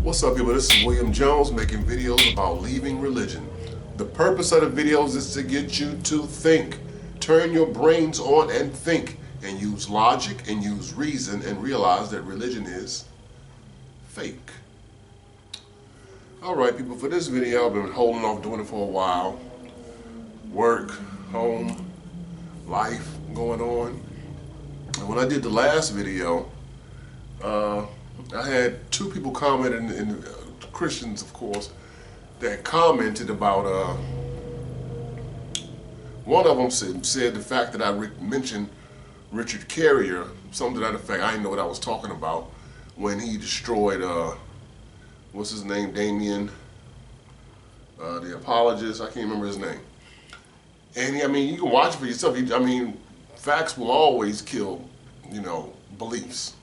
What's up, people? This is William Jones making videos about leaving religion. The purpose of the videos is to get you to think. Turn your brains on and think, and use logic and use reason and realize that religion is fake. Alright, people, for this video I've been holding off doing it for a while. Work, home, life going on. And when I did the last video, I had two people commented, in Christians of course, that commented about, one of them said the fact that I mentioned Richard Carrier, something to that effect. I didn't know what I was talking about when he destroyed, what's his name, Damien, the apologist, I can't remember his name. And I mean, you can watch it for yourself. I mean, facts will always kill, beliefs.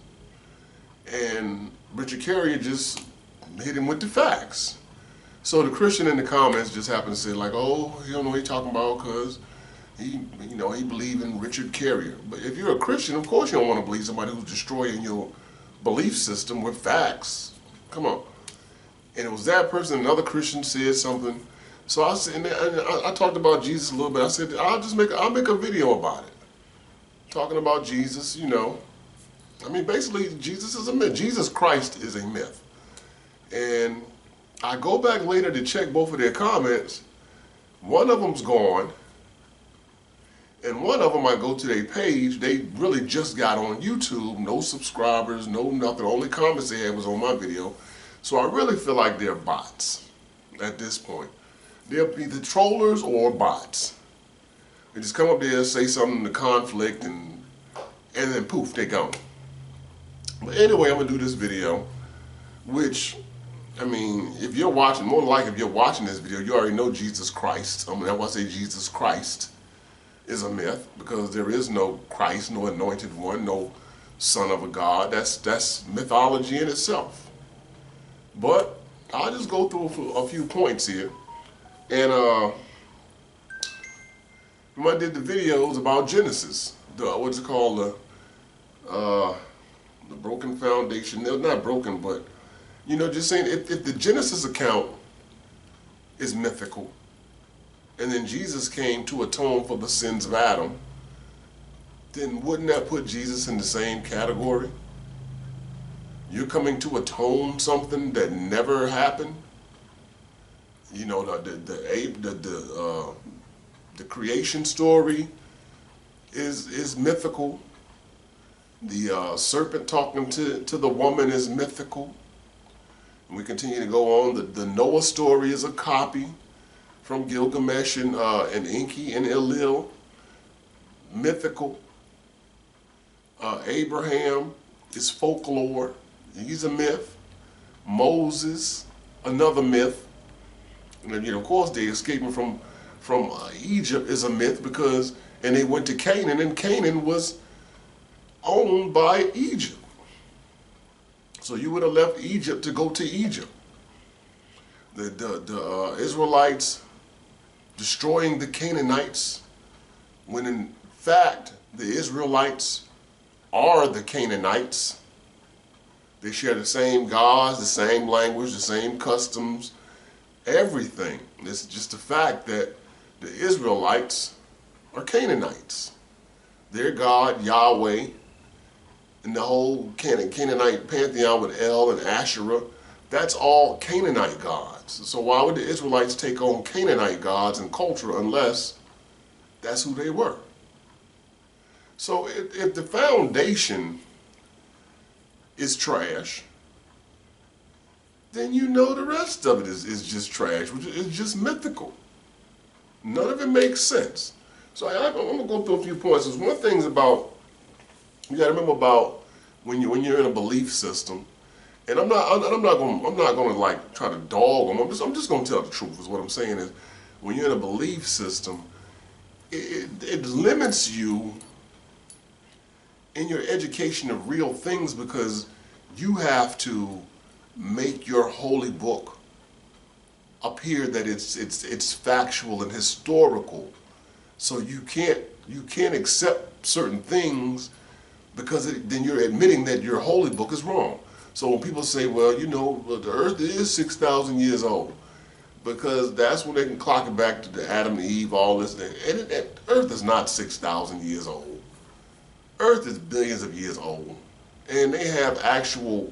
And Richard Carrier just hit him with the facts. So the Christian in the comments just happened to say like, oh, he don't know what he's talking about because he believe in Richard Carrier. But if you're a Christian, of course you don't want to believe somebody who's destroying your belief system with facts. Come on. And it was that person, another Christian said something. So I said, and I talked about Jesus a little bit. I said, I'll make a video about it. Talking about Jesus, I mean, basically, Jesus is a myth. Jesus Christ is a myth. And I go back later to check both of their comments. One of them's gone. And one of them, I go to their page. They really just got on YouTube. No subscribers, no nothing. The only comments they had was on my video. So I really feel like they're bots at this point. They're either trollers or bots. They just come up there, say something to conflict, and then poof, they're gone. But anyway, I'm going to do this video, which, I mean, if you're watching, more than likely if you're watching this video, you already know Jesus Christ. I mean, that's why I say Jesus Christ is a myth, because there is no Christ, no anointed one, no son of a God. That's mythology in itself. But I'll just go through a few points here. And when I did the videos about Genesis, what's it called, the broken foundation. They're not broken, but just saying if the Genesis account is mythical, and then Jesus came to atone for the sins of Adam, then wouldn't that put Jesus in the same category? You're coming to atone something that never happened. The creation story is mythical. The serpent talking to the woman is mythical. And we continue to go on. The Noah story is a copy from Gilgamesh and Enki and Enlil. Mythical. Abraham is folklore. He's a myth. Moses, another myth. And then, of course, they escaping from Egypt is a myth and they went to Canaan, and Canaan was owned by Egypt. So you would have left Egypt to go to Egypt. The Israelites destroying the Canaanites, when in fact the Israelites are the Canaanites. They share the same gods, the same language, the same customs, everything. It's just the fact that the Israelites are Canaanites. Their God, Yahweh, and the whole Canaanite pantheon with El and Asherah, that's all Canaanite gods. So why would the Israelites take on Canaanite gods and culture unless that's who they were? So if the foundation is trash, then the rest of it is just trash, which is just mythical. None of it makes sense. So I'm going to go through a few points. There's one thing about, you got to remember about when you're in a belief system, and I'm not going to like try to dog them. I'm just going to tell the truth. Is what I'm saying is, when you're in a belief system, it limits you in your education of real things, because you have to make your holy book appear that it's factual and historical. So you can't accept certain things, because then you're admitting that your holy book is wrong. So when people say, well, you know, well, the earth is 6,000 years old, because that's when they can clock it back to the Adam and Eve, all this thing. And earth is not 6,000 years old. Earth is billions of years old. And they have actual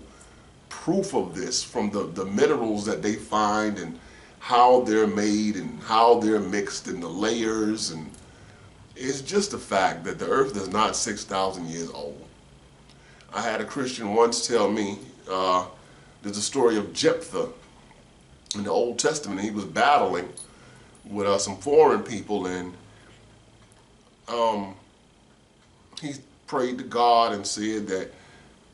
proof of this from the minerals that they find and how they're made and how they're mixed and the layers. And it's just a fact that the earth is not 6,000 years old. I had a Christian once tell me, there's a story of Jephthah in the Old Testament. He was battling with some foreign people, and he prayed to God and said that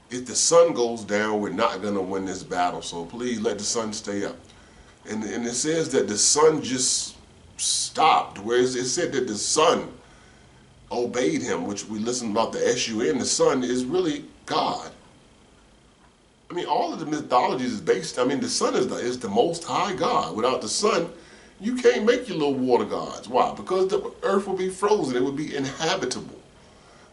if the sun goes down, we're not going to win this battle, so please let the sun stay up. And it says that the sun just stopped, whereas it said that the sun obeyed him, which we listened about the S-U-N. The sun is really God. I mean, all of the mythologies is based, I mean, the sun is the most high God. Without the sun, you can't make your little water gods. Why? Because the earth will be frozen. It would be inhabitable.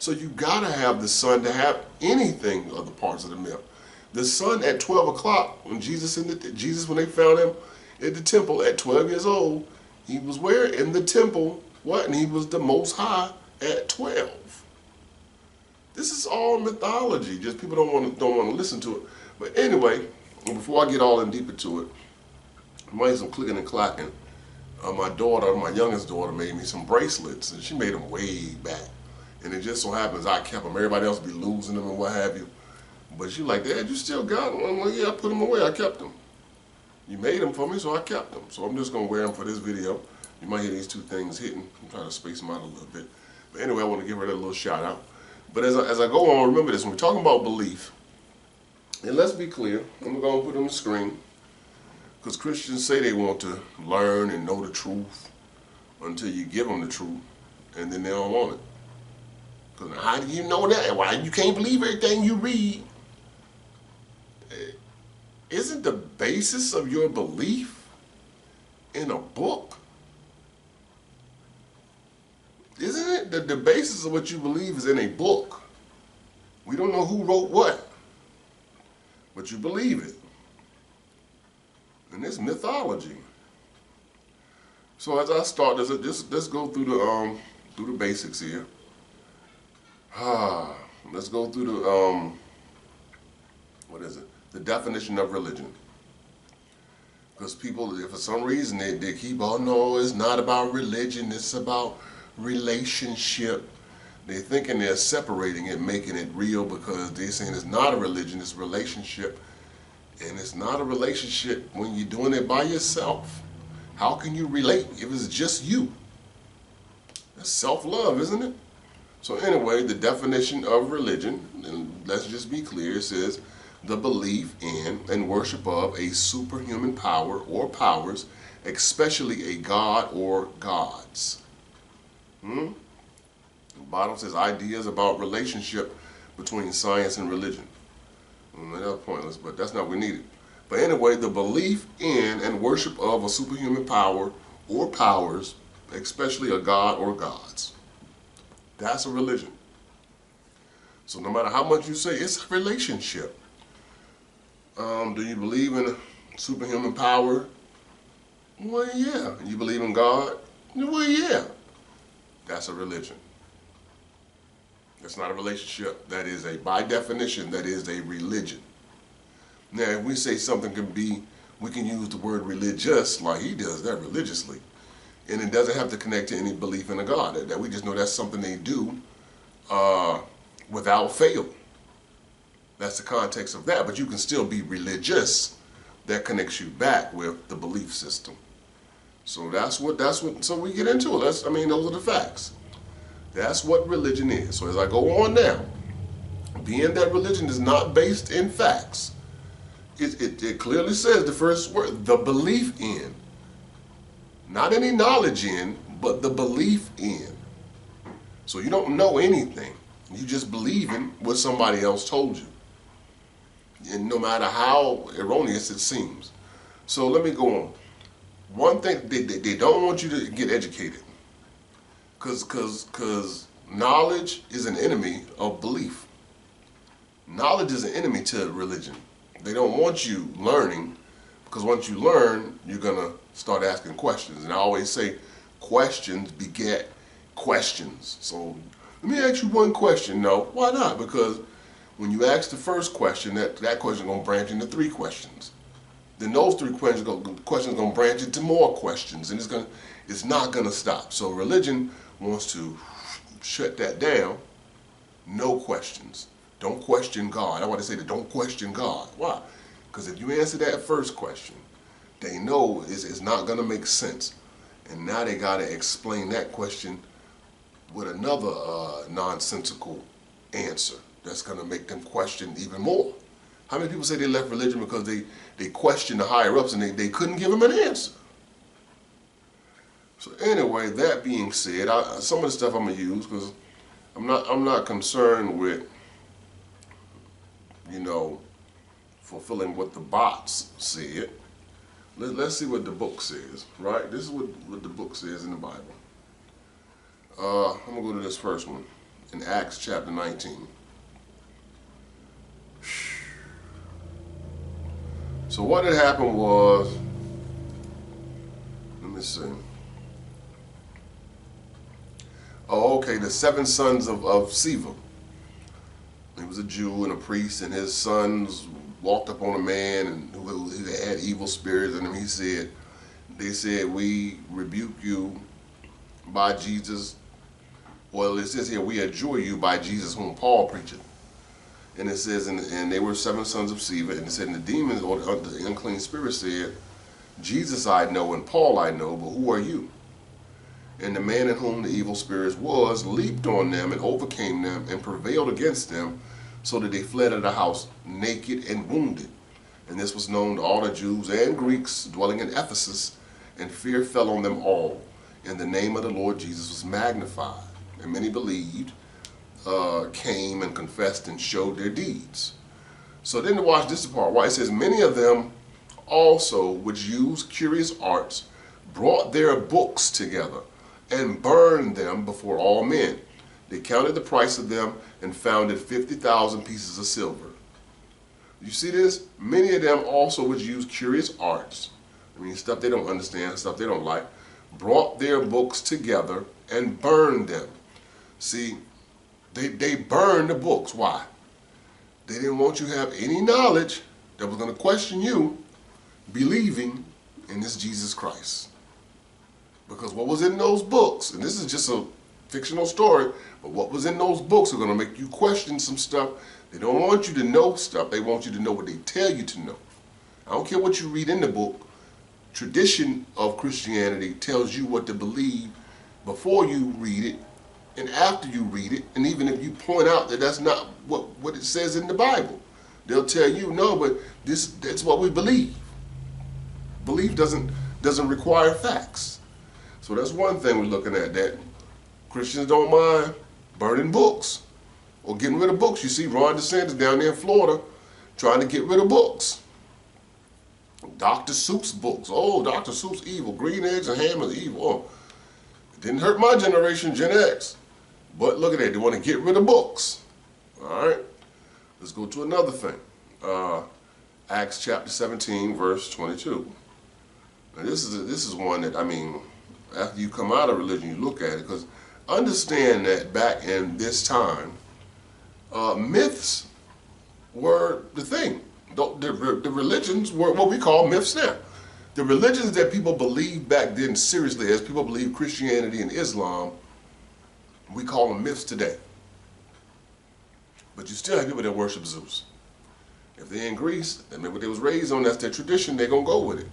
So you got to have the sun to have anything of the parts of the myth. The sun at 12 o'clock, when when they found him at the temple at 12 years old, he was where? In the temple. What? And he was the most high at 12. This is all mythology. Just people don't want to listen to it. But anyway, before I get all in deep into it, I made some clicking and clacking. My youngest daughter, made me some bracelets, and she made them way back. And it just so happens I kept them. Everybody else be losing them and what have you. But she like, Dad, you still got them? I'm like, yeah, I put them away. I kept them. You made them for me, so I kept them. So I'm just going to wear them for this video. You might hear these two things hitting. I'm trying to space them out a little bit. But anyway, I want to give her that little shout out. But as I go on, remember this. When we're talking about belief, and let's be clear, I'm going to put it on the screen, because Christians say they want to learn and know the truth until you give them the truth, and then they don't want it. Because how do you know that? Why you can't believe everything you read? Isn't the basis of your belief in a book? Isn't it the basis of what you believe is in a book? We don't know who wrote what, but you believe it. And it's mythology. So as I start, let's go through the basics here. Let's go through the what is it? The definition of religion. Because people, if for some reason they keep, oh no, it's not about religion, it's about relationship. They're thinking they're separating it, making it real, because they're saying it's not a religion, it's a relationship. And it's not a relationship when you're doing it by yourself. How can you relate if it's just you? That's self-love, isn't it? So anyway, the definition of religion, and let's just be clear, it says the belief in and worship of a superhuman power or powers, especially a god or gods. The bottom says ideas about relationship between science and religion. That's pointless, but that's not what we needed. But anyway, the belief in and worship of a superhuman power or powers, especially a god or gods. That's a religion. So no matter how much you say, it's a relationship. Do you believe in a superhuman power? Well, yeah. You believe in God? Well, yeah. That's a religion. That's not a relationship. That is by definition, that is a religion. Now, if we say something can be, we can use the word religious, like he does that religiously. And it doesn't have to connect to any belief in a God. That we just know that's something they do without fail. That's the context of that. But you can still be religious. That connects you back with the belief system. So so we get into it. Those are the facts. That's what religion is. So as I go on now, being that religion is not based in facts, it clearly says the first word, the belief in. Not any knowledge in, but the belief in. So you don't know anything. You just believe in what somebody else told you. And no matter how erroneous it seems. So let me go on. One thing, they don't want you to get educated. Because knowledge is an enemy of belief. Knowledge is an enemy to religion. They don't want you learning, because once you learn, you're going to start asking questions. And I always say, questions beget questions. So let me ask you one question. No, why not? Because when you ask the first question, that question is going to branch into 3 questions. Then those 3 questions are going to branch into more questions, and it's not going to stop. So religion wants to shut that down. No questions. Don't question God. I want to say that, don't question God. Why? Because if you answer that first question, they know it's not going to make sense. And now they got to explain that question with another nonsensical answer that's going to make them question even more. How many people say they left religion because they questioned the higher-ups and they couldn't give them an answer? So anyway, that being said, some of the stuff I'm going to use, because I'm not concerned with, fulfilling what the bots said. Let's see what the book says, right? This is what the book says in the Bible. I'm going to go to this first one, in Acts chapter 19. So what had happened was, let me see. Oh, okay, the 7 sons of Sceva. He was a Jew and a priest, and his sons walked up on a man who had evil spirits in him. They said, we rebuke you by Jesus. Well, it says here, we adjure you by Jesus whom Paul preacheth. And it says, and they were 7 sons of Sceva, and it said, and the demons, or the unclean spirit said, Jesus I know, and Paul I know, but who are you? And the man in whom the evil spirits was leaped on them and overcame them and prevailed against them, so that they fled out of the house naked and wounded. And this was known to all the Jews and Greeks dwelling in Ephesus, and fear fell on them all. And the name of the Lord Jesus was magnified. And many believed, came and confessed and showed their deeds. So then to watch this part, why it says, many of them also which used curious arts brought their books together and burned them before all men. They counted the price of them and found it 50,000 pieces of silver. You see this? Many of them also which used curious arts, stuff they don't understand, stuff they don't like, brought their books together and burned them. See, they burned the books. Why? They didn't want you to have any knowledge that was going to question you believing in this Jesus Christ. Because what was in those books, and this is just a fictional story, but what was in those books are going to make you question some stuff. They don't want you to know stuff. They want you to know what they tell you to know. I don't care what you read in the book. Tradition of Christianity tells you what to believe before you read it and after you read it. And even if you point out that that's not what it says in the Bible, they'll tell you, no, but that's what we believe. Belief doesn't require facts. So that's one thing we're looking at, that Christians don't mind burning books or getting rid of books. You see Ron DeSantis down there in Florida trying to get rid of books. Dr. Seuss books. Oh, Dr. Seuss evil. Green eggs and ham is evil. Oh, it didn't hurt my generation, Gen X. But look at that. They want to get rid of books. All right. Let's go to another thing. Acts chapter 17, verse 22. Now this is one that, after you come out of religion, you look at it, because understand that back in this time, myths were the thing. The religions were what we call myths now. The religions that people believed back then seriously, as people believe Christianity and Islam, we call them myths today. But you still have people that worship Zeus. If they're in Greece, and what they was raised on, that's their tradition, they're going to go with it.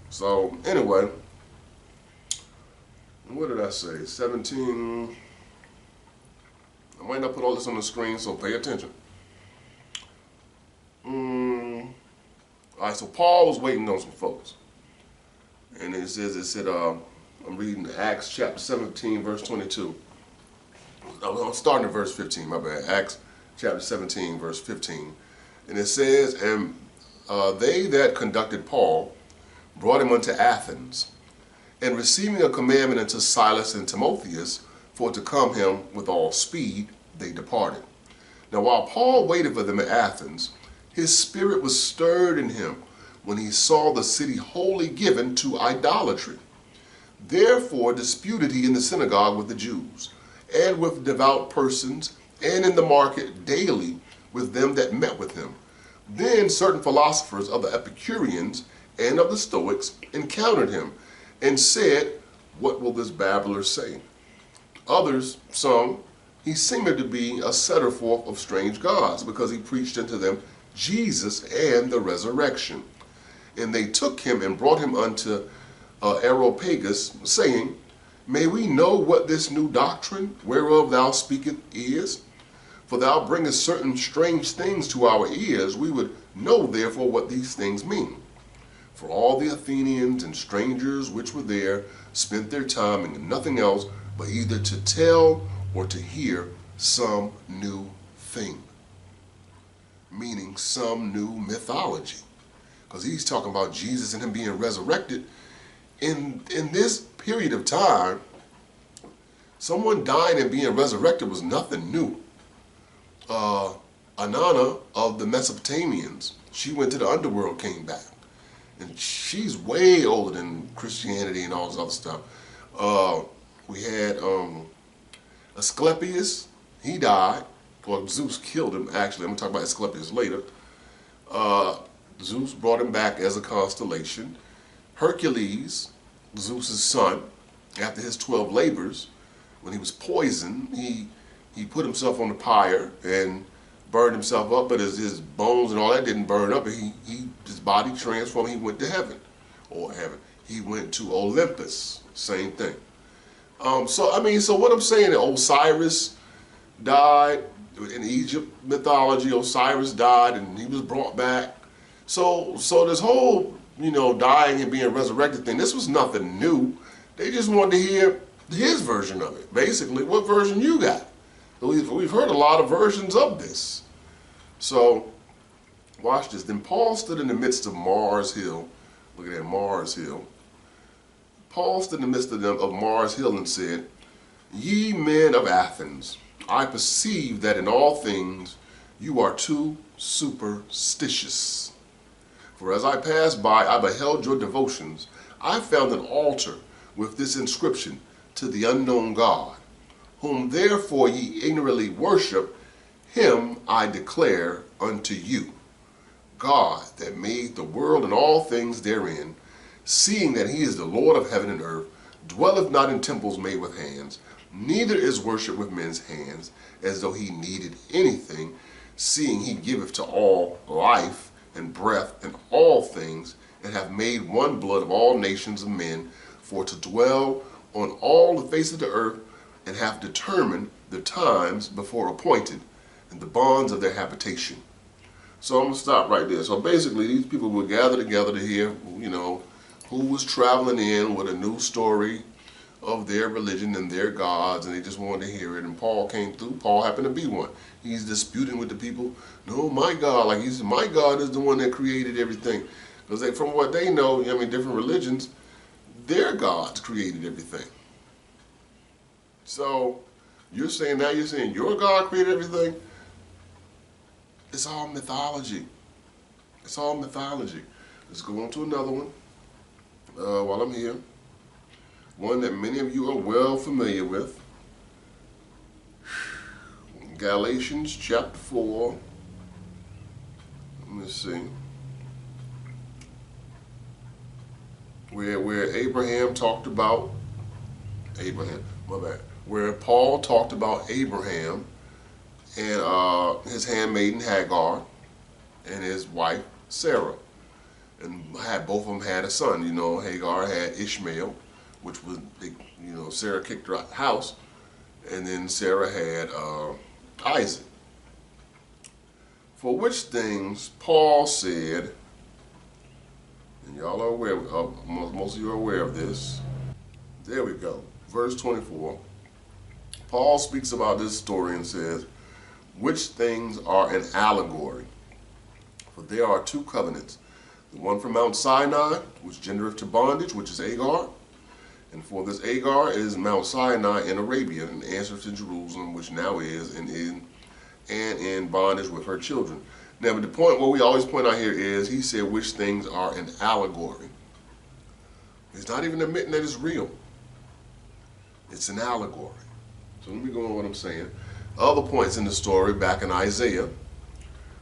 So anyway, what did I say? 17. I might not put all this on the screen, so pay attention. All right, so Paul was waiting on some folks. And it said, I'm reading Acts chapter 17, verse 22. I'm starting at verse 15, my bad. Acts chapter 17, verse 15. And it says, and they that conducted Paul brought him unto Athens, and receiving a commandment unto Silas and Timotheus for to come him with all speed, they departed. Now while Paul waited for them at Athens, His spirit was stirred in him when he saw the city wholly given to idolatry. Therefore disputed he in the synagogue with the Jews, and with devout persons, and in the market daily with them that met with him. Then certain philosophers of the Epicureans and of the Stoics encountered him, and said, What will this babbler say? Others, some, he seemed to be a setter forth of strange gods, because he preached unto them Jesus and the resurrection. And they took him and brought him unto Areopagus, saying, May we know what this new doctrine whereof thou speakest is? For thou bringest certain strange things to our ears. We would know therefore what these things mean. For all the Athenians and strangers which were there spent their time in nothing else but either to tell or to hear some new thing. Meaning some new mythology. Because he's talking about Jesus and him being resurrected. In this period of time, someone dying and being resurrected was nothing new. Anana of the Mesopotamians, she went to the underworld, came back. And she's way older than Christianity and all this other stuff. We had Asclepius, he died. Well, Zeus killed him, actually. I'm going to talk about Asclepius later. Zeus brought him back as a constellation. Hercules, Zeus's son, after his 12 labors, when he was poisoned, he put himself on the pyre and burned himself up, but his bones and all that didn't burn up. His body transformed. He went to heaven, He went to Olympus. Same thing. So what I'm saying, Osiris died in Egypt mythology. Osiris died and he was brought back. So this whole dying and being resurrected thing, this was nothing new. They just wanted to hear his version of it. Basically, what version you got? We've heard a lot of versions of this. So, watch this. Then Paul stood in the midst of Mars Hill. Look at that, Mars Hill. Paul stood in the midst of Mars Hill and said, Ye men of Athens, I perceive that in all things you are too superstitious. For as I passed by, I beheld your devotions. I found an altar with this inscription, To the unknown God, whom therefore ye ignorantly worship, him I declare unto you. God that made the world and all things therein, seeing that he is the Lord of heaven and earth, dwelleth not in temples made with hands, neither is worship with men's hands, as though he needed anything, seeing he giveth to all life and breath and all things, and hath made one blood of all nations of men, for to dwell on all the face of the earth, and hath determined the times before appointed, and the bonds of their habitation. So I'm going to stop right there. So basically, these people would gather together to hear, who was traveling in with a new story of their religion and their gods, and they just wanted to hear it. And Paul came through. Paul happened to be one. He's disputing with the people. No, my God, he said, my God is the one that created everything. Because from what they know, different religions, their gods created everything. So you're saying your God created everything? It's all mythology. It's all mythology. Let's go on to another one while I'm here. One that many of you are well familiar with. Galatians chapter 4. Let me see. Where Abraham talked about where Paul talked about Abraham and his handmaiden Hagar and his wife Sarah, and both of them had a son. Hagar had Ishmael, which was Sarah kicked her out of the house, and then Sarah had Isaac. For which things Paul said, and y'all are aware of, most of you are aware of this. There we go. Verse 24. Paul speaks about this story and says, which things are an allegory? For there are two covenants, the one from Mount Sinai, which gendereth to bondage, which is Hagar, and for this Hagar is Mount Sinai in Arabia, and answers to Jerusalem, which now is and in bondage with her children. Now, but the point what we always point out here is he said which things are an allegory. He's not even admitting that it's real. It's an allegory. So let me go on what I'm saying. Other points in the story back in Isaiah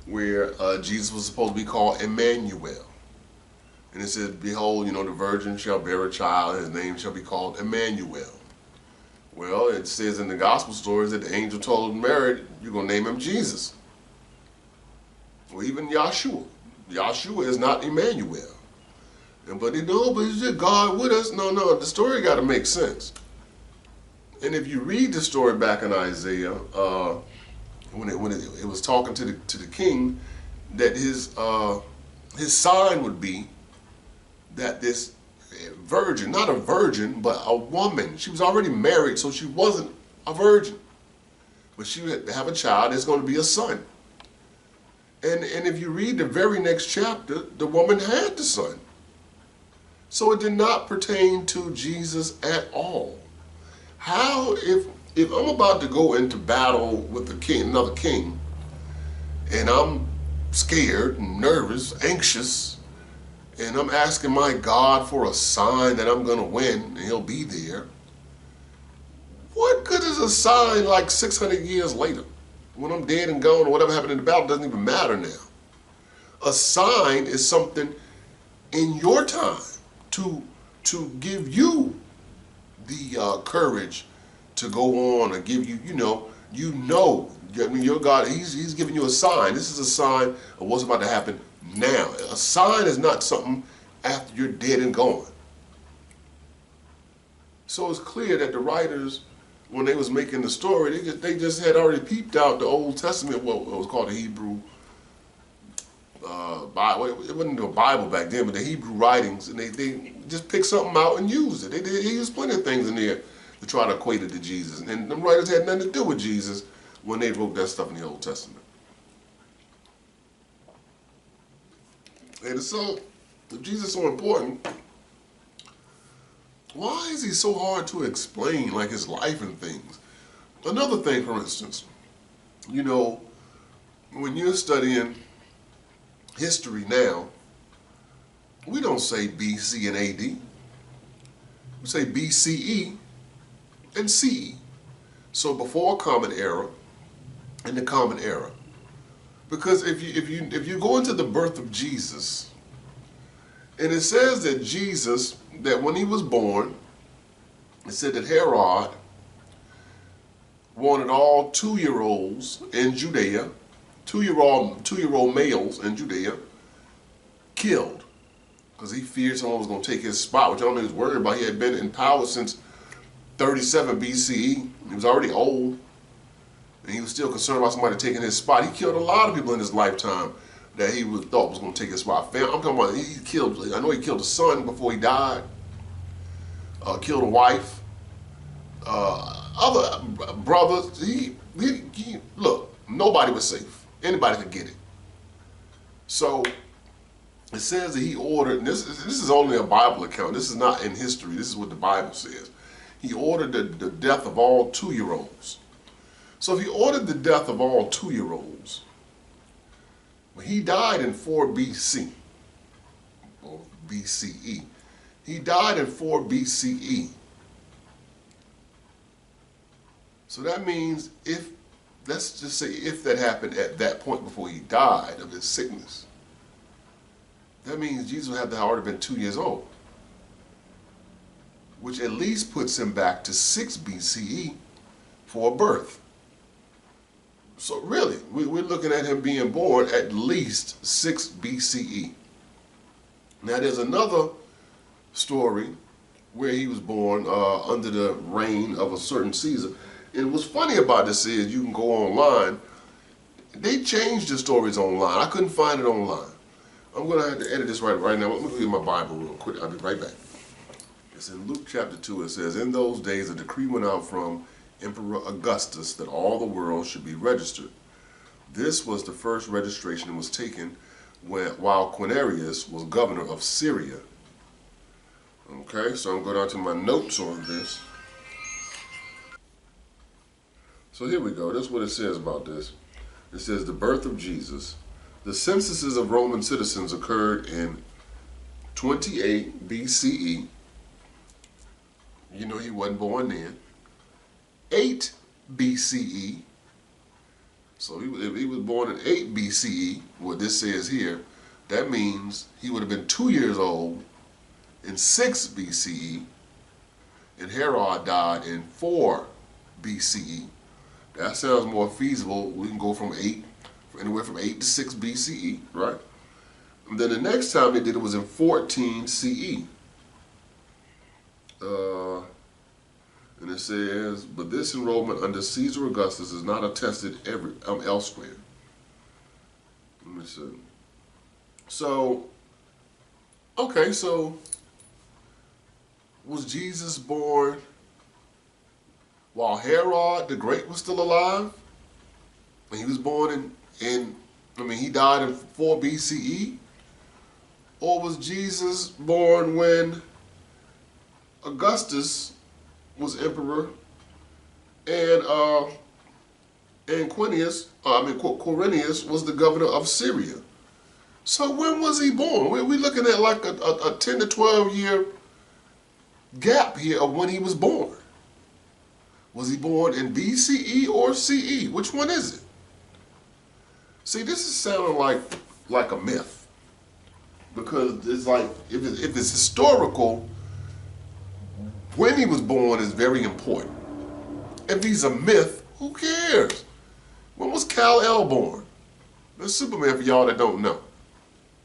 where Jesus was supposed to be called Emmanuel. And it says, behold, the virgin shall bear a child, and his name shall be called Emmanuel. Well, it says in the gospel stories that the angel told Mary, you're going to name him Jesus. Or even Yahshua. Yahshua is not Emmanuel. But they know, but is God with us? No, the story got to make sense. And if you read the story back in Isaiah, when it was talking to the king, that his sign would be that this virgin, not a virgin, but a woman, she was already married, so she wasn't a virgin, but she would have a child that's going to be a son. And if you read the very next chapter, the woman had the son. So it did not pertain to Jesus at all. How, if I'm about to go into battle with the king, another king, and I'm scared and nervous, anxious, and I'm asking my God for a sign that I'm going to win and he'll be there, what good is a sign like 600 years later? When I'm dead and gone or whatever happened in the battle doesn't even matter now. A sign is something in your time to give you the courage to go on and give you, I mean, your God, he's giving you a sign. This is a sign of what's about to happen now. A sign is not something after you're dead and gone. So it's clear that the writers, when they was making the story, they just had already peeped out the Old Testament, what was called the Hebrew Bible. It wasn't a Bible back then, but the Hebrew writings, and they just picked something out and used it. They used plenty of things in there to try to equate it to Jesus. And the writers had nothing to do with Jesus when they wrote that stuff in the Old Testament. And so, if Jesus is so important, why is he so hard to explain, like his life and things? Another thing, for instance, when you're studying history now, we don't say BC and AD. We say BCE and CE. So before Common Era and the Common Era. Because if you go into the birth of Jesus, and it says that Jesus, that when he was born, it said that Herod wanted all 2-year-olds in Judea, two-year-old males in Judea, killed. Because he feared someone was going to take his spot, which I don't know he was worried about. He had been in power since 37 BCE. He was already old. And he was still concerned about somebody taking his spot. He killed a lot of people in his lifetime that he thought was going to take his spot. I'm talking about, I know he killed a son before he died. Killed a wife. Other brothers. Look, nobody was safe. Anybody could get it. So it says that he ordered, and this is only a Bible account. This is not in history. This is what the Bible says. He ordered the death of all 2-year-olds. So if he ordered the death of all 2-year-olds, he died in 4 BC, or BCE. He died in 4 BCE. So that means let's just say if that happened at that point before he died of his sickness, that means Jesus would have to have already been 2 years old, which at least puts him back to 6 BCE for a birth. So really, we're looking at him being born at least 6 BCE. Now there's another story where he was born under the reign of a certain Caesar. And what's funny about this is you can go online. They changed the stories online. I couldn't find it online. I'm going to have to edit this right now. Let me read my Bible real quick. I'll be right back. It's in Luke chapter 2. It says, in those days a decree went out from Emperor Augustus that all the world should be registered. This was the first registration that was taken while Quirinius was governor of Syria. Okay, so I'm going down to my notes on this. So here we go. This is what it says about this. It says the birth of Jesus. The censuses of Roman citizens occurred in 28 BCE. You know, he wasn't born then. 8 BCE. So if he was born in 8 BCE, what this says here, that means he would have been 2 years old in 6 BCE, and Herod died in 4 BCE. That sounds more feasible. We can go from anywhere from 8 to 6 BCE, right? And then the next time they did it was in 14 CE. And it says, but this enrollment under Caesar Augustus is not attested elsewhere. Let me see. So, okay, so was Jesus born while Herod the Great was still alive? And he was born he died in 4 BCE? Or was Jesus born when Augustus was emperor and Quirinius was the governor of Syria? So when was he born? We're looking at like a 10 to 12 year gap here of when he was born. Was he born in BCE or CE? Which one is it? See, this is sounding like a myth, because it's like if it's historical, when he was born is very important. If he's a myth, who cares? When was Kal-El born? That's Superman for y'all that don't know,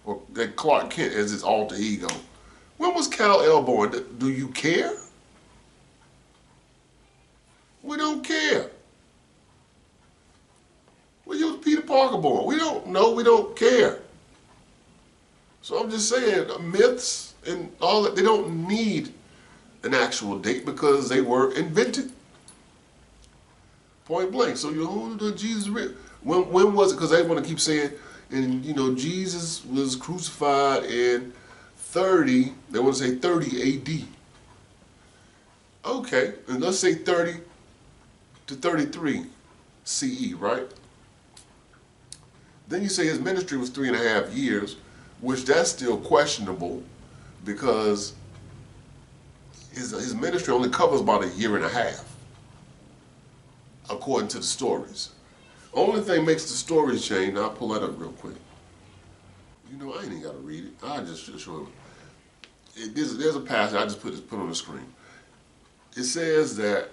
or that Clark Kent as his alter ego. When was Kal-El born? Do you care? We don't care. When was Peter Parker born? We don't know. We don't care. So I'm just saying, myths and all that, they don't need an actual date because they were invented. Point blank. So Jesus, when was it? Because they want to keep saying, and Jesus was crucified in 30. They want to say 30 AD. Okay, and let's say 30 to 33 CE, right? Then you say his ministry was 3.5 years, which that's still questionable because his ministry only covers about 1.5 years, according to the stories. Only thing makes the stories change, and I'll pull that up real quick. I ain't even got to read it. I just show it. There's a passage, I just put on the screen. It says that,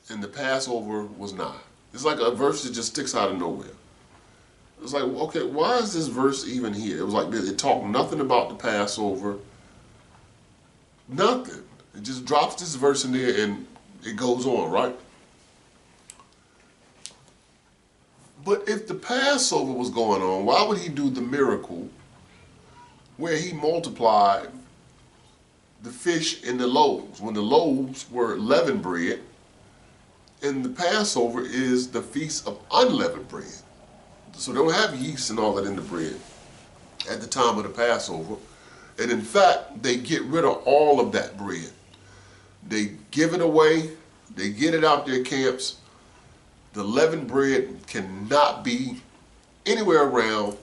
and the Passover was nigh. It's like a verse that just sticks out of nowhere. It's like, okay, why is this verse even here? It was like it talked nothing about the Passover. Nothing. It just drops this verse in there and it goes on, right? But if the Passover was going on, why would he do the miracle where he multiplied the fish and the loaves, when the loaves were leavened bread, and the Passover is the feast of unleavened bread? So they don't have yeast and all that in the bread at the time of the Passover. And in fact, they get rid of all of that bread. They give it away. They get it out their camps. The leavened bread cannot be anywhere around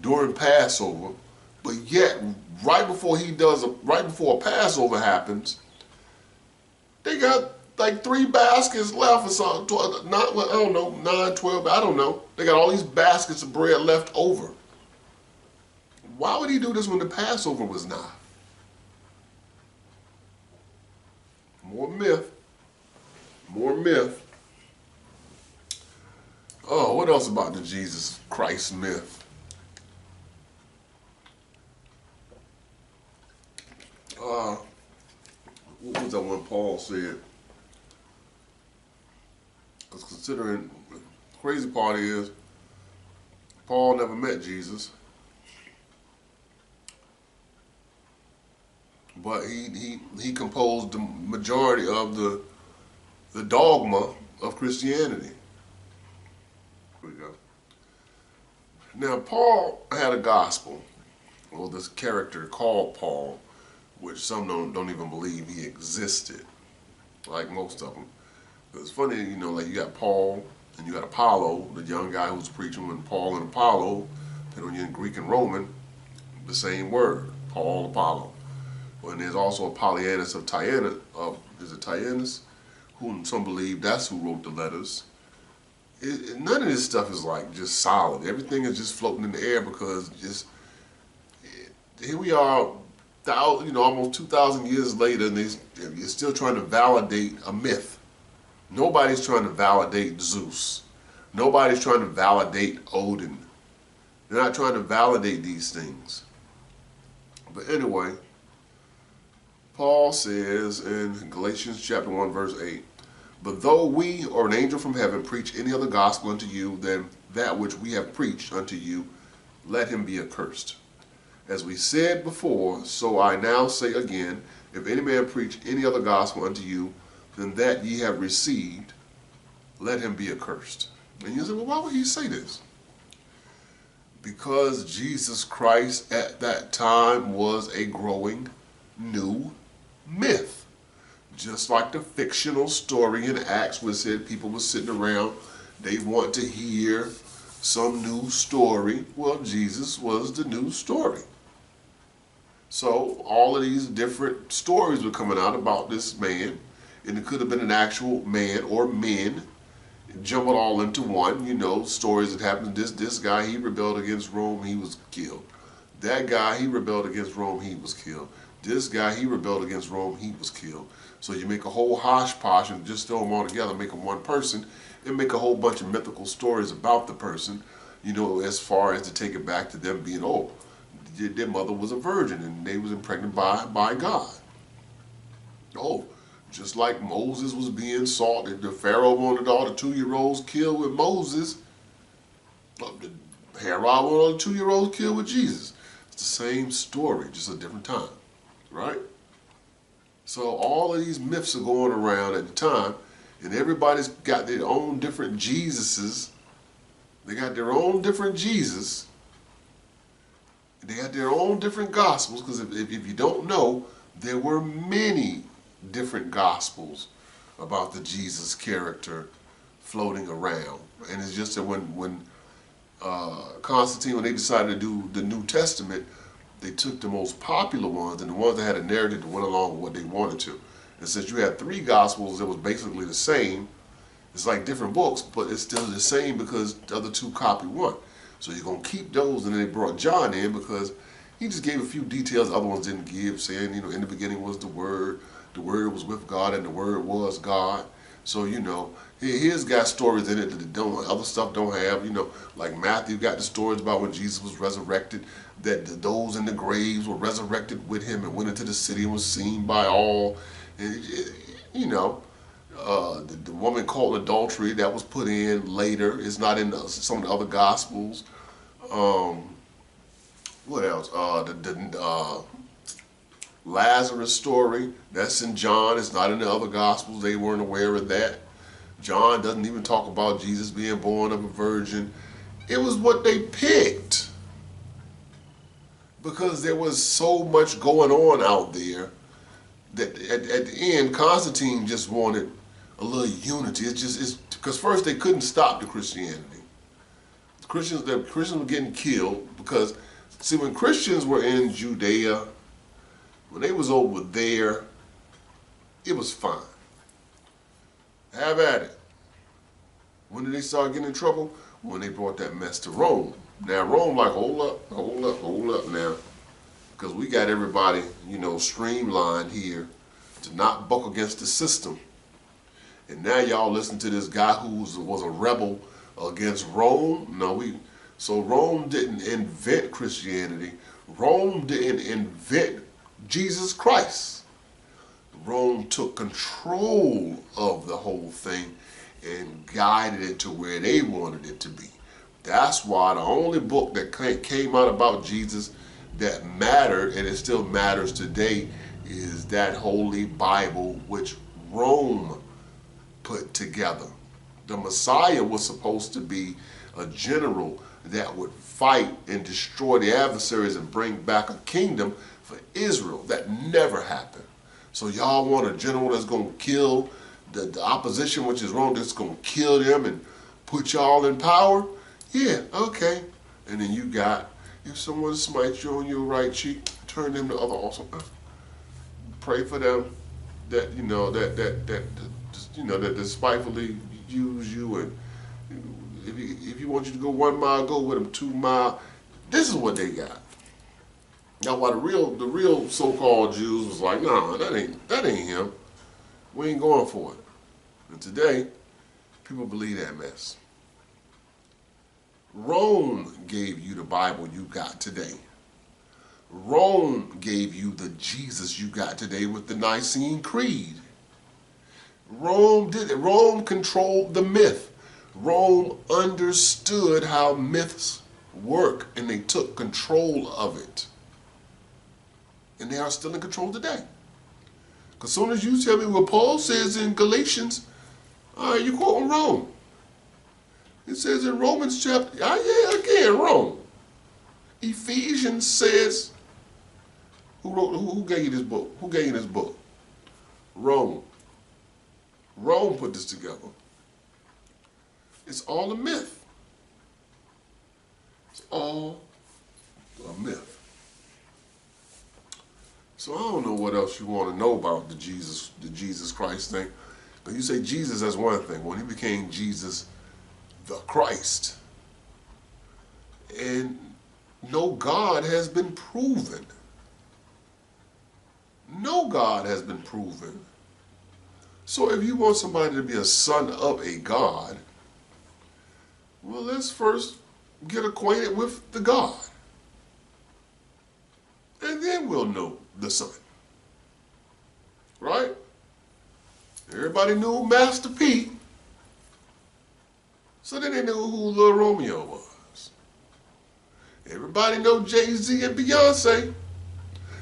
during Passover. But yet, right before a Passover happens, they got like 3 baskets left or something. I don't know, 9, 12, I don't know. They got all these baskets of bread left over. Why would he do this when the Passover was nigh? More myth. More myth. Oh, what else about the Jesus Christ myth? What was that one Paul said? Because considering, the crazy part is, Paul never met Jesus. But he composed the majority of the dogma of Christianity. Here we go. Now, Paul had a gospel, or this character called Paul, which some don't even believe he existed, like most of them. It's funny, like you got Paul, And you got Apollo, the young guy who was preaching when Paul and Apollo, and when you're in Greek and Roman, the same word, Paul, Apollo. And there's also Apollinus of Tyanus, is it Tyanus? Whom some believe that's who wrote the letters. None of this stuff is like just solid. Everything is just floating in the air because just here we are, almost 2,000 years later, and you're still trying to validate a myth. Nobody's trying to validate Zeus. Nobody's trying to validate Odin. They're not trying to validate these things. But anyway, Paul says in Galatians chapter 1, verse 8, "But though we or an angel from heaven preach any other gospel unto you than that which we have preached unto you, let him be accursed. As we said before, so I now say again, if any man preach any other gospel unto you than that ye have received, let him be accursed." And you say, well, why would he say this? Because Jesus Christ at that time was a growing new myth. Just like the fictional story in Acts where it said people were sitting around, they want to hear some new story. Well, Jesus was the new story. So all of these different stories were coming out about this man, and it could have been an actual man or men jumbled all into one. Stories that happened. This guy, he rebelled against Rome, he was killed. That guy, he rebelled against Rome, he was killed. This guy, he rebelled against Rome, he was killed. So you make a whole hodgepodge and just throw them all together, make them one person, and make a whole bunch of mythical stories about the person, as far as to take it back to them being old. Their mother was a virgin and they was impregnated by God. Oh, just like Moses was being sought, the Pharaoh wanted all the 2-year-olds killed with Moses. Herod wanted all the 2-year-olds killed with Jesus. It's the same story, just a different time, right? So all of these myths are going around at the time, and everybody's got their own different Jesuses. They got their own different Jesus. They got their own different gospels, because if you don't know, there were many different gospels about the Jesus character floating around. And it's just that when Constantine, when they decided to do the New Testament, they took the most popular ones and the ones that had a narrative that went along with what they wanted to. And since you had 3 gospels that was basically the same, it's like different books, but it's still the same because the other 2 copy one. So you're going to keep those, and then they brought John in because he just gave a few details other ones didn't give, saying, in the beginning was the Word was with God, and the Word was God. So, he's got stories in it that other stuff don't have, like Matthew got the stories about when Jesus was resurrected, that those in the graves were resurrected with him and went into the city and was seen by all. And, the woman caught in adultery, that was put in later. It's not in some of the other Gospels. What else? The Lazarus story, that's in John. It's not in the other Gospels. They weren't aware of that. John doesn't even talk about Jesus being born of a virgin. It was what they picked because there was so much going on out there that at the end, Constantine just wanted a little unity. It's because first they couldn't stop the Christianity. The Christians were getting killed because, see, when Christians were in Judea, when they was over there, it was fine. Have at it. When did they start getting in trouble? When they brought that mess to Rome. Now Rome like, hold up now. Because we got everybody, streamlined here to not buck against the system. And now y'all listen to this guy who was a rebel against Rome. So Rome didn't invent Christianity. Rome didn't invent Jesus Christ. Rome took control of the whole thing and guided it to where they wanted it to be. That's why the only book that came out about Jesus that mattered, and it still matters today, is that Holy Bible which Rome put together. The Messiah was supposed to be a general that would fight and destroy the adversaries and bring back a kingdom for Israel. That never happened. So y'all want a general that's going to kill the opposition, which is Rome, that's going to kill them and put y'all in power? Yeah, okay. And then you got, if someone smites you on your right cheek, turn them the other also. Pray for them that, that despitefully use you, and if you want you to go 1 mile, go with them 2 miles. This is what they got. Now, why the real so-called Jews was like, nah, that ain't him. We ain't going for it. And today, people believe that mess. Rome gave you the Bible you got today. Rome gave you the Jesus you got today with the Nicene Creed. Rome did it. Rome controlled the myth. Rome understood how myths work, and they took control of it. And they are still in control today. Because as soon as you tell me what Paul says in Galatians, you quoting Rome. It says in Romans chapter, again, Rome. Ephesians says, who gave you this book? Who gave you this book? Rome. Rome put this together. It's all a myth. It's all a myth. So I don't know what else you want to know about the Jesus Christ thing. But you say Jesus, that's one thing. When he became Jesus the Christ, and no God has been proven. No God has been proven. So if you want somebody to be a son of a God, well, let's first get acquainted with the God. And then we'll know the Son. Right? Everybody knew Master P. So then they knew who Lil Romeo was. Everybody know Jay-Z and Beyonce.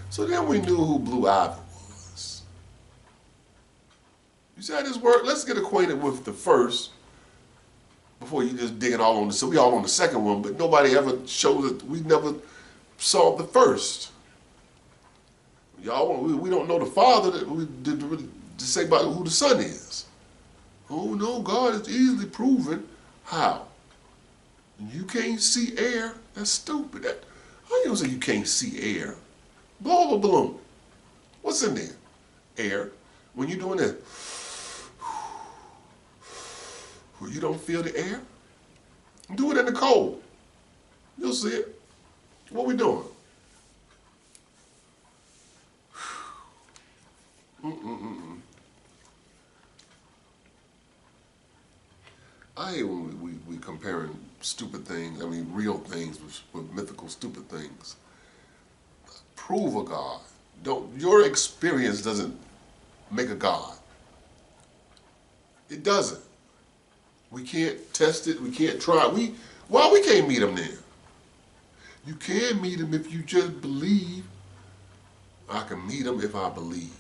So then we knew who Blue Ivy was. You see how this work? Let's get acquainted with the first before you just dig it all on the. So we all on the second one, but nobody ever showed it. We never saw the first. Y'all, we don't know the Father to say about who the Son is. Oh no, God is easily proven. How? You can't see air? That's stupid. How you gonna say you can't see air? Blow up a balloon. What's in there? Air. When you're doing that, you don't feel the air? Do it in the cold. You'll see it. What we doing? I hate when we comparing stupid things, real things with mythical stupid things. Prove a God. Your experience doesn't make a God. It doesn't. We can't test it, we can't try it. Why we can't meet him then? You can meet him if you just believe. I can meet him if I believe.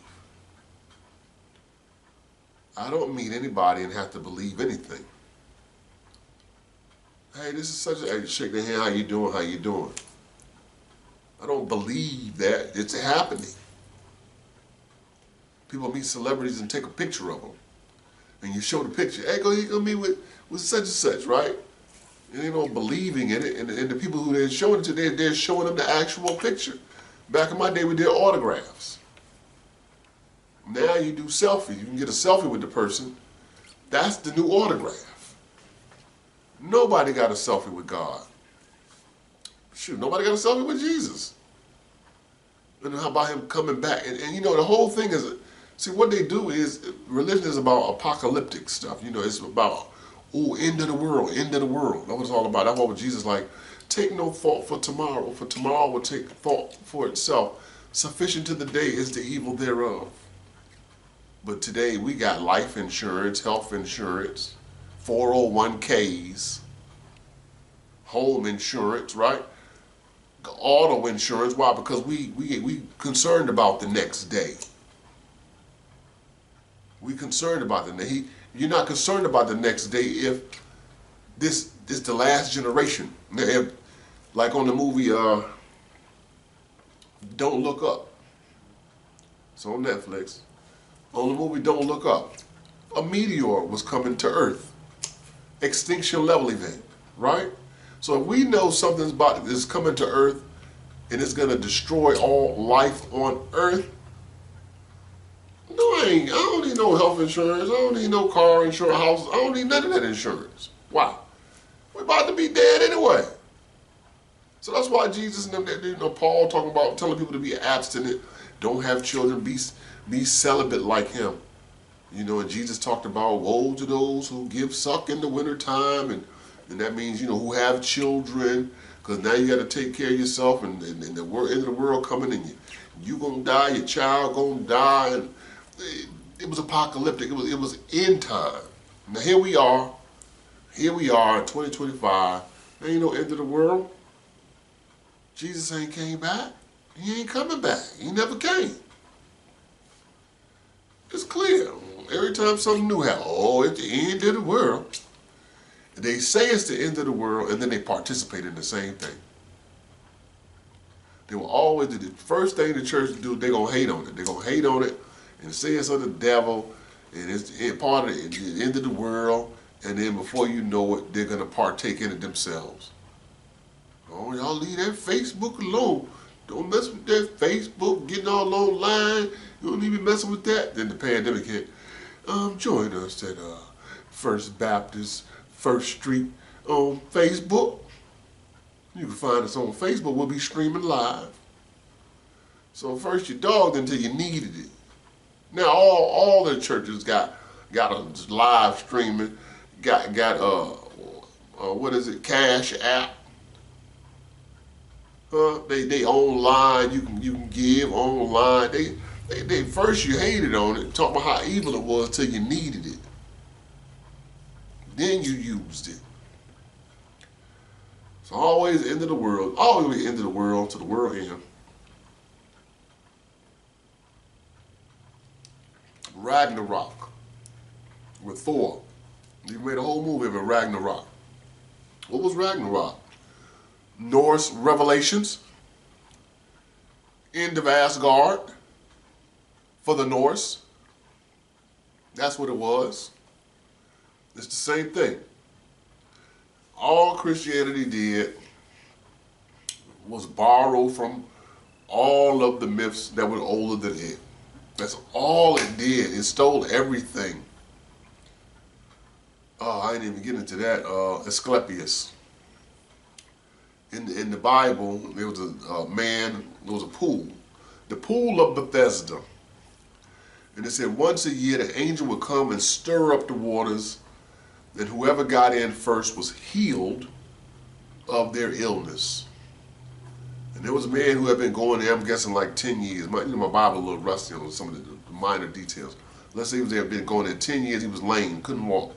I don't meet anybody and have to believe anything. Hey, this is such a, hey, shake their hand, how you doing, how you doing? I don't believe that, it's happening. People meet celebrities and take a picture of them. And you show the picture, hey, go meet with such and such, right? And they don't believing in it, and the people who they're showing it to, they're showing them the actual picture. Back in my day, we did autographs. Now you do selfies. You can get a selfie with the person. That's the new autograph. Nobody got a selfie with God. Shoot, nobody got a selfie with Jesus. And how about him coming back? And the whole thing is, see, what they do is, religion is about apocalyptic stuff. It's about, end of the world, end of the world. That's what it's all about. That's what Jesus like, take no thought for tomorrow will take thought for itself. Sufficient to the day is the evil thereof. But today we got life insurance, health insurance, 401ks, home insurance, right? Auto insurance. Why? Because we concerned about the next day. We concerned about the next. You're not concerned about the next day if this is the last generation. If, like on the movie Don't Look Up. It's on Netflix. On the movie Don't Look Up, a meteor was coming to Earth. extinction level event, right? So if we know something's is coming to Earth and it's going to destroy all life on Earth, no, I don't need no health insurance. I don't need no car insurance, houses. I don't need none of that insurance. Why? We're about to be dead anyway. So that's why Jesus and Paul talking about telling people to be abstinent, don't have children, be celibate like him. And Jesus talked about woe to those who give suck in the wintertime, and that means, who have children, because now you got to take care of yourself, and the end of the world coming, and you gonna die, your child gonna die, and it was apocalyptic. It was end time. Now here we are in 2025. There ain't no end of the world. Jesus ain't came back. He ain't coming back. He never came. It's clear. Every time something new happens, it's the end of the world. They say it's the end of the world, and then they participate in the same thing. They will always do the first thing the church do. They're gonna hate on it. They're gonna hate on it and say it's of the devil, and it's part of the end of the world. And then before you know it, they're gonna partake in it themselves. Oh, y'all leave that Facebook alone. Don't mess with that Facebook, getting all online. You don't need to be messing with that. Then the pandemic hit. Join us at First Baptist, First Street on Facebook. You can find us on Facebook. We'll be streaming live. So first you dogged until you needed it. Now all the churches got a live streaming, got what is it, Cash App. They online, you can give online. They first you hated on it, talking about how evil it was till you needed it. Then you used it. So always the end of the world, always the end of the world to the world end. Ragnarok with Thor. You made a whole movie of it, Ragnarok. What was Ragnarok? Norse revelations. End of Asgard for the Norse. That's what it was. It's the same thing. All Christianity did was borrow from all of the myths that were older than it. That's all it did. It stole everything. I didn't even get into that. Asclepius. In the Bible, there was a man, there was a pool. The pool of Bethesda. And it said once a year the angel would come and stir up the waters, and whoever got in first was healed of their illness. And there was a man who had been going there, I'm guessing like 10 years. My Bible a little rusty on some of the minor details. Let's say he was there, been going there 10 years, he was lame, couldn't walk.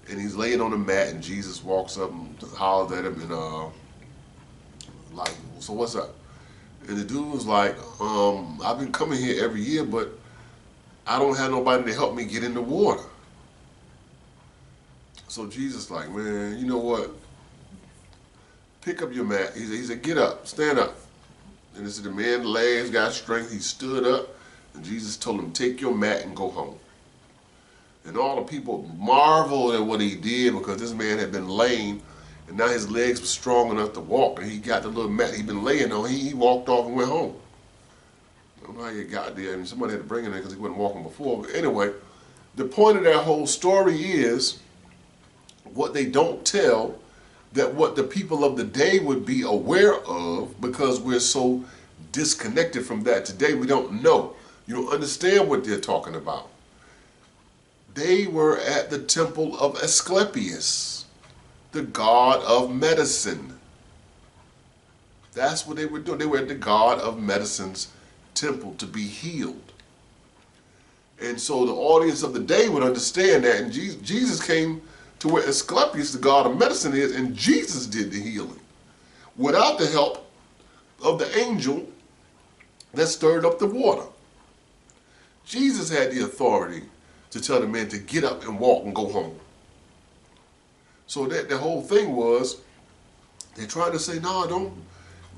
And he's laying on a mat, and Jesus walks up and hollers at him, and like, so what's up? And the dude was like, I've been coming here every year, but I don't have nobody to help me get in the water. So Jesus like, man, you know what? Pick up your mat. He said, get up, stand up. And it said the man's legs got strength. He stood up, and Jesus told him, take your mat and go home. And all the people marveled at what he did, because this man had been lame, and now his legs were strong enough to walk, and he got the little mat he'd been laying on. He walked off and went home. I don't know how he got there. I mean, somebody had to bring him there because he wasn't walking before. But anyway, the point of that whole story is what they don't tell, that what the people of the day would be aware of, because we're so disconnected from that today, we don't know. You don't understand what they're talking about. They were at the temple of Asclepius, the god of medicine. That's what they were doing. They were at the god of medicine's temple to be healed. And so the audience of the day would understand that. And Jesus came to where Asclepius, the god of medicine, is, and Jesus did the healing without the help of the angel that stirred up the water. Jesus had the authority to tell the man to get up and walk and go home. So that the whole thing was, they're trying to say, no,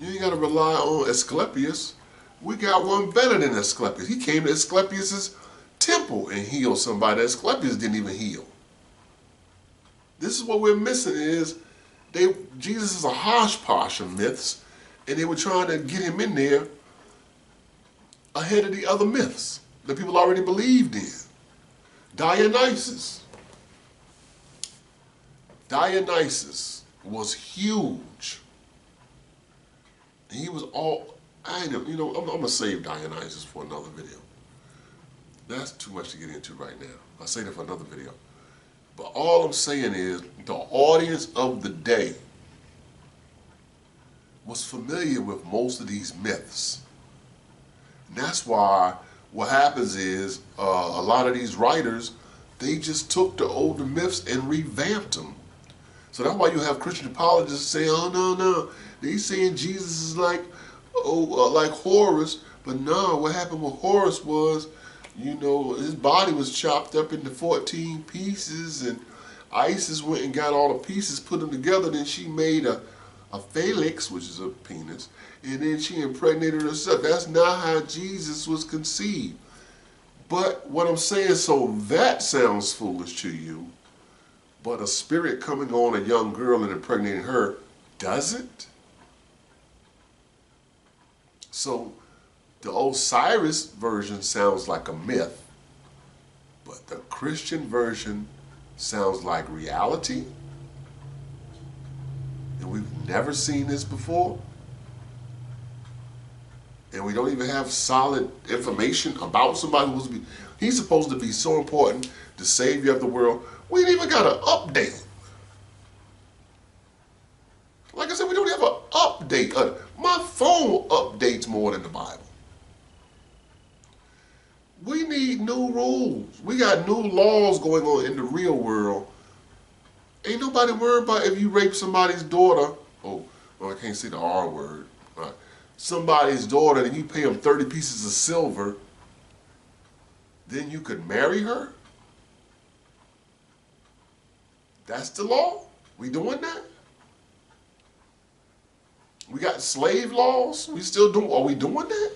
you ain't got to rely on Asclepius. We got one better than Asclepius. He came to Asclepius's temple and healed somebody that Asclepius didn't even heal. This is what we're missing is Jesus is a hodgepodge of myths, and they were trying to get him in there ahead of the other myths that people already believed in. Dionysus. Dionysus was huge. He was all, I'm going to save Dionysus for another video. That's too much to get into right now. I'll save it for another video. But all I'm saying is the audience of the day was familiar with most of these myths. And that's why what happens is a lot of these writers, they just took the older myths and revamped them. So that's why you have Christian apologists say, oh, no, they saying Jesus is like Horus. But no, what happened with Horus was, his body was chopped up into 14 pieces, and Isis went and got all the pieces, put them together, then she made a phalanx, which is a penis, and then she impregnated herself. That's not how Jesus was conceived. But what I'm saying, so that sounds foolish to you, but a spirit coming on a young girl and impregnating her doesn't? So the Osiris version sounds like a myth, but the Christian version sounds like reality? And we've never seen this before? And we don't even have solid information about somebody he's supposed to be so important, the savior of the world. We ain't even got an update. Like I said, we don't have an update. My phone updates more than the Bible. We need new rules. We got new laws going on in the real world. Ain't nobody worried about if you rape somebody's daughter. Oh, well, I can't say the R word. Right. Somebody's daughter and you pay them 30 pieces of silver, then you could marry her? That's the law? We doing that? We got slave laws? Are we doing that?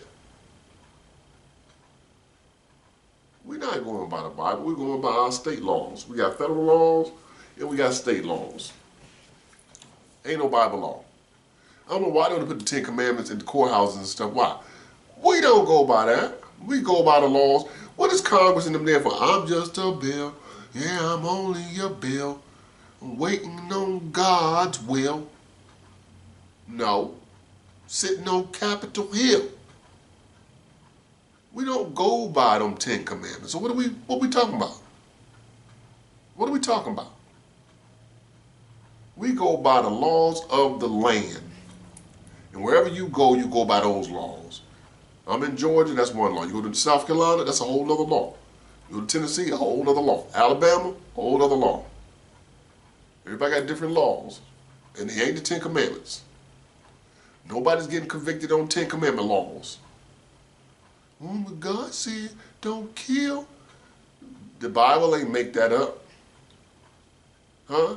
We're not going by the Bible. We're going by our state laws. We got federal laws and we got state laws. Ain't no Bible law. I don't know why they don't put the 10 Commandments in the courthouses and stuff. Why? We don't go by that. We go by the laws. What is Congress and them there for? I'm just a bill. Yeah, I'm only a bill. I'm waiting on God's will. No. Sitting on Capitol Hill. We don't go by them 10 Commandments. So what are we talking about? What are we talking about? We go by the laws of the land. And wherever you go by those laws. I'm in Georgia, that's one law. You go to South Carolina, that's a whole other law. You go to Tennessee, a whole other law. Alabama, a whole other law. Everybody got different laws. And they ain't the 10 Commandments. Nobody's getting convicted on 10 Commandment laws. Oh, but God said, don't kill. The Bible ain't make that up. Huh?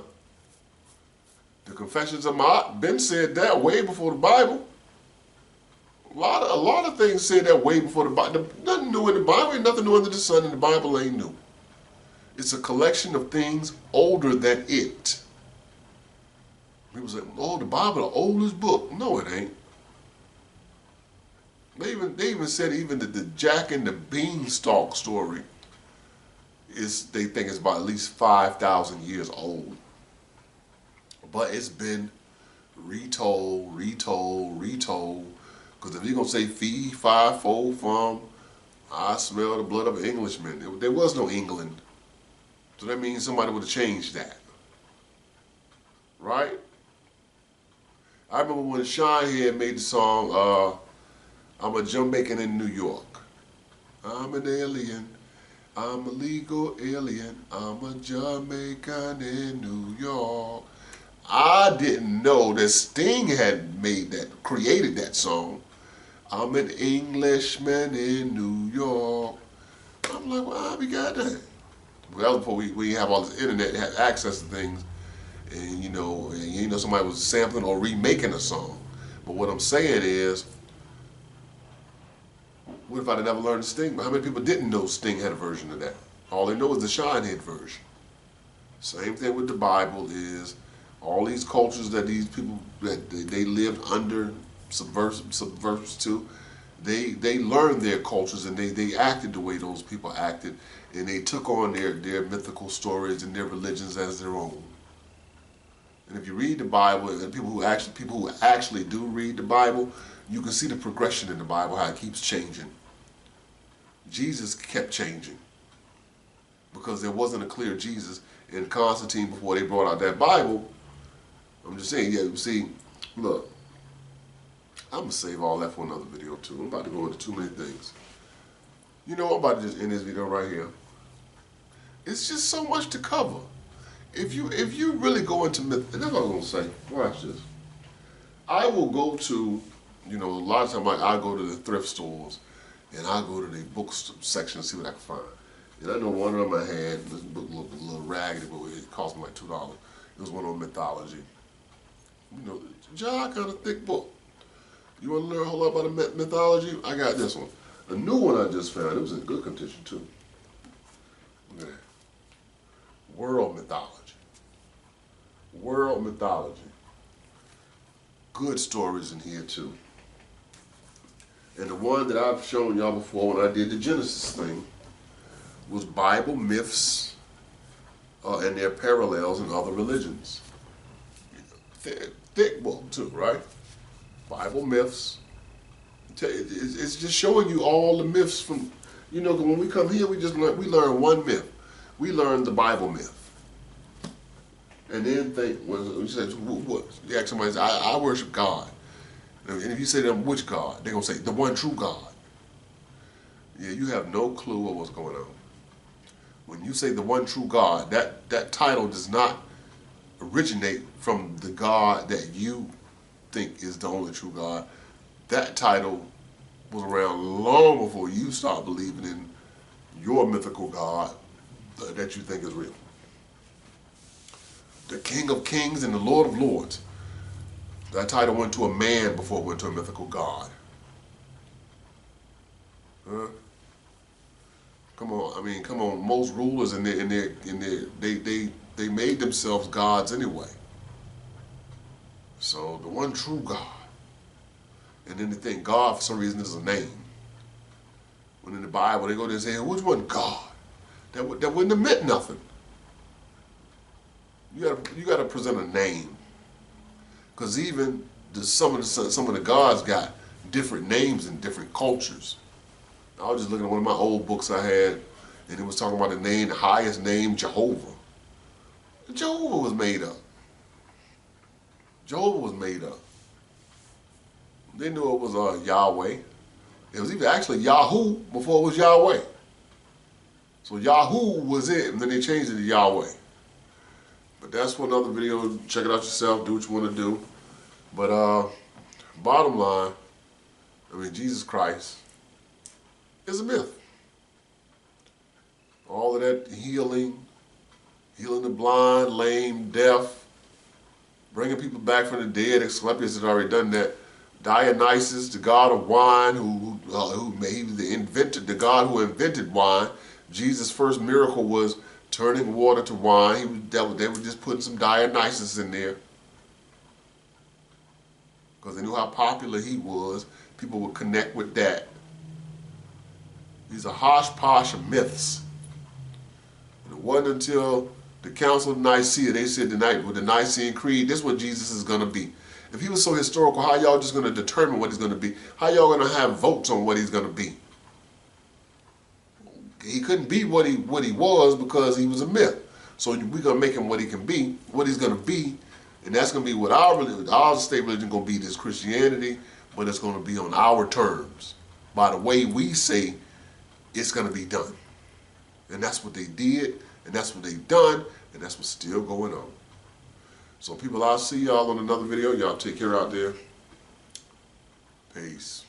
The Confessions of Ma'at been said that way before the Bible. A lot of things said that way before the Bible. Nothing new in the Bible. Ain't nothing new under the sun, and the Bible ain't new. It's a collection of things older than it. People say, oh, the Bible, the oldest book. No, it ain't. They even said even the Jack and the Beanstalk story they think it's about at least 5,000 years old. But it's been retold. Because if you're going to say fee, fi, fo, fum, I smell the blood of an Englishman. There was no England. So that means somebody would have changed that. Right? I remember when Shinehead made the song, I'm a Jamaican in New York. I'm an alien. I'm a legal alien. I'm a Jamaican in New York. I didn't know that Sting had created that song. I'm an Englishman in New York. I'm like, well, I'll be goddamn. Well, that was before we have all this internet, had access to things, and somebody was sampling or remaking a song. But what I'm saying is, what if I'd have never learned Sting? How many people didn't know Sting had a version of that? All they know is the Shinehead version. Same thing with the Bible is all these cultures that these people that they lived under, subversives to, they learned their cultures and they acted the way those people acted, and they took on their mythical stories and their religions as their own. And if you read the Bible, and people who actually do read the Bible, you can see the progression in the Bible, how it keeps changing. Jesus kept changing because there wasn't a clear Jesus. And Constantine, before they brought out that Bible, I'm just saying, yeah, see, look, I'm going to save all that for another video too. I'm about to go into too many things. You know, I'm about to just end this video right here. It's just so much to cover. If you really go into myth, and that's what I'm going to say, watch this. I will go to, you know, a lot of times I go to the thrift stores, and I go to the book section and see what I can find. And I know one of them I had, this book looked a little raggedy, but it cost me like $2. It was one on mythology. You know, John, kind of thick book. You want to learn a whole lot about mythology? I got this one. A new one I just found. It was in good condition too. Look at that. World mythology. World mythology. Good stories in here too. And the one that I've shown y'all before when I did the Genesis thing was Bible myths and their parallels in other religions. Thick book too, right? Bible myths. It's just showing you all the myths from, you know, when we come here, we learn one myth. We learn the Bible myth. And then think, well, you say, what? You ask somebody, I worship God. And if you say to them, which God? They're going to say, the one true God. Yeah, you have no clue of what's going on. When you say the one true God, that title does not originate from the God that you think is the only true God. That title was around long before you start believing in your mythical God that you think is real. The King of Kings and the Lord of Lords. That title went to a man before it went to a mythical God. Huh? Come on, I mean, come on. Most rulers they made themselves gods anyway. So the one true God. And then they think God for some reason is a name. When in the Bible they go there and say, which one God? That wouldn't have meant nothing. You gotta present a name. Because even some of the gods got different names in different cultures. I was just looking at one of my old books I had, and it was talking about the highest name, Jehovah. Jehovah was made up. Jehovah was made up. They knew it was Yahweh. It was even actually Yahoo before it was Yahweh. So Yahoo was it, and then they changed it to Yahweh. But that's for another video. Check it out yourself. Do what you want to do. But bottom line, I mean, Jesus Christ is a myth. All of that healing the blind, lame, deaf, bringing people back from the dead. Asclepius had already done that. Dionysus, the god of wine, he was the god who invented wine. Jesus' first miracle was turning water to wine. They were just putting some Dionysus in there because they knew how popular he was. People would connect with that. These are hodgepodge of myths. And it wasn't until the Council of Nicaea, they said with the Nicene Creed, this is what Jesus is going to be. If he was so historical, how y'all just going to determine what he's going to be? How y'all going to have votes on what he's going to be? He couldn't be what he was because he was a myth. So we're going to make him what he can be, what he's going to be, and that's going to be what our state religion going to be, this Christianity, but it's going to be on our terms, by the way we say it's going to be done. And that's what they did, and that's what they done, and that's what's still going on. So people, I'll see y'all on another video. Y'all take care out there. Peace.